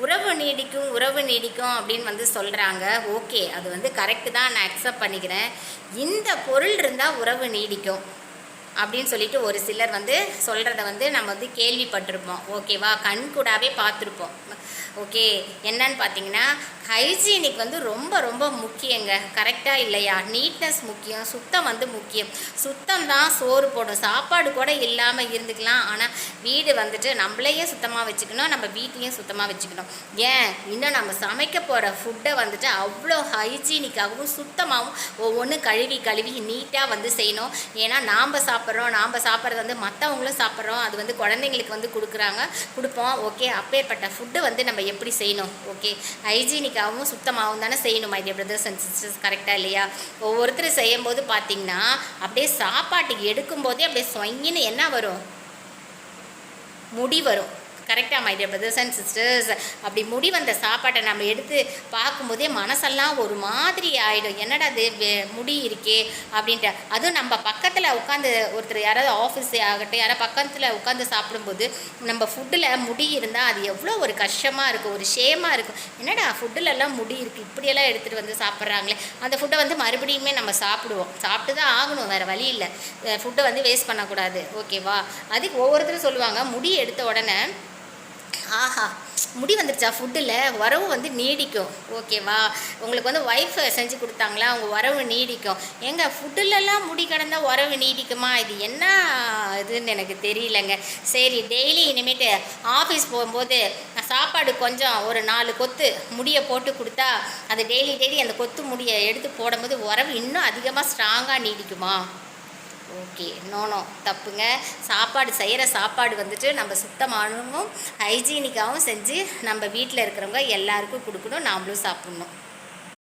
உறவு நீடிக்கும் அப்படின்னு வந்து சொல்கிறாங்க. ஓகே, அது வந்து கரெக்டு தான், நான் அக்செப்ட் பண்ணிக்கிறேன். இந்த பொருள் இருந்தால் உறவு நீடிக்கும் அப்படின்னு சொல்லிட்டு ஒரு சிலர் வந்து சொல்கிறத வந்து நம்ம வந்து கேள்விப்பட்டிருப்போம். ஓகேவா, கண் கூடாவே பார்த்துருப்போம். ஓகே, என்னன்னு பார்த்தீங்கன்னா ஹைஜீனிக் வந்து ரொம்ப ரொம்ப முக்கியங்க. கரெக்டாக இல்லையா? நீட்னஸ் முக்கியம், சுத்தம் வந்து முக்கியம். சுத்தம் தான் சோறு போடும். சாப்பாடு கூட இல்லாமல் இருந்துக்கலாம், ஆனால் வீடு வந்துட்டு நம்மளையே சுத்தமாக வச்சுக்கணும், நம்ம வீட்டையும் சுத்தமாக வச்சுக்கணும். ஏன், இன்னும் நம்ம சமைக்க போகிற ஃபுட்டை வந்துட்டு அவ்வளோ ஹைஜீனிக்காகவும் சுத்தமாகவும் ஒவ்வொன்றும் கழுவி நீட்டாக வந்து செய்யணும். ஏன்னா நாம் சாப்பிட்றது வந்து மற்றவங்களும் சாப்பிட்றோம், அது வந்து குழந்தைங்களுக்கு வந்து கொடுப்போம். ஓகே, அப்பேற்பட்ட ஃபுட்டு வந்து நம்ம எப்படி செய்யணும்? ஓகே, ஹைஜீனிக்காகவும் சுத்தமாகவும் தானே செய்யணும் my dear brothers and sisters. கரெக்டாக இல்லையா? ஒவ்வொருத்தர் செய்யும்போது பார்த்தீங்கன்னா அப்படியே சாப்பாட்டுக்கு எடுக்கும்போதே அப்படியே சொங்கின்னு என்ன வரும்? முடி வரும். கரெக்டாக my dear brothers and sisters. அப்படி முடி வந்த சாப்பாட்டை நம்ம எடுத்து பார்க்கும்போதே மனசெல்லாம் ஒரு மாதிரி ஆகிடும். என்னடா அது முடி இருக்கே அப்படின்ட்டு. அதுவும் நம்ம பக்கத்தில் உட்காந்து ஒருத்தர் யாராவது ஆஃபீஸ் ஆகட்டும் யாராவது பக்கத்தில் உட்காந்து சாப்பிடும்போது நம்ம ஃபுட்டில் முடி இருந்தால் அது எவ்வளோ ஒரு கஷ்டமாக இருக்கும், ஒரு ஷேமாக இருக்கும். என்னடா ஃபுட்டுலெல்லாம் முடி இருக்குது, இப்படியெல்லாம் எடுத்துகிட்டு வந்து சாப்பிட்றாங்களே. அந்த ஃபுட்டை வந்து மறுபடியுமே நம்ம சாப்பிட்டு தான் ஆகணும், வேறு வழி இல்லை. ஃபுட்டை வந்து வேஸ்ட் பண்ணக்கூடாது. ஓகேவா? அதுக்கு ஒவ்வொருத்தரும் சொல்லுவாங்க, முடி எடுத்த உடனே ஆஹா முடி வந்துருச்சா, ஃபுட்டில் உறவு வந்து நீடிக்கும். ஓகேவா? உங்களுக்கு வந்து ஒய்ஃப் செஞ்சு கொடுத்தாங்களா, அவங்க உறவு நீடிக்கும். எங்க ஃபுட்டுலலாம் முடி கிடந்தால் உறவு நீடிக்குமா? இது என்ன இதுன்னு எனக்கு தெரியலங்க. சரி, டெய்லி இனிமேட்டு ஆஃபீஸ் போகும்போது சாப்பாடு கொஞ்சம் ஒரு 4 கொத்து முடியை போட்டு கொடுத்தா அது டெய்லி அந்த கொத்து முடியை எடுத்து போடும்போது உறவு இன்னும் அதிகமாக ஸ்ட்ராங்காக நீடிக்குமா? ஓகே, நோ தப்புங்க. செய்கிற சாப்பாடு வந்துட்டு நம்ம சுத்தமானவும் ஹைஜீனிக்காகவும் செஞ்சு நம்ம வீட்டில் இருக்கிறவங்க எல்லாருக்கும் கொடுக்கணும், நாமளும் சாப்பிட்ணும்.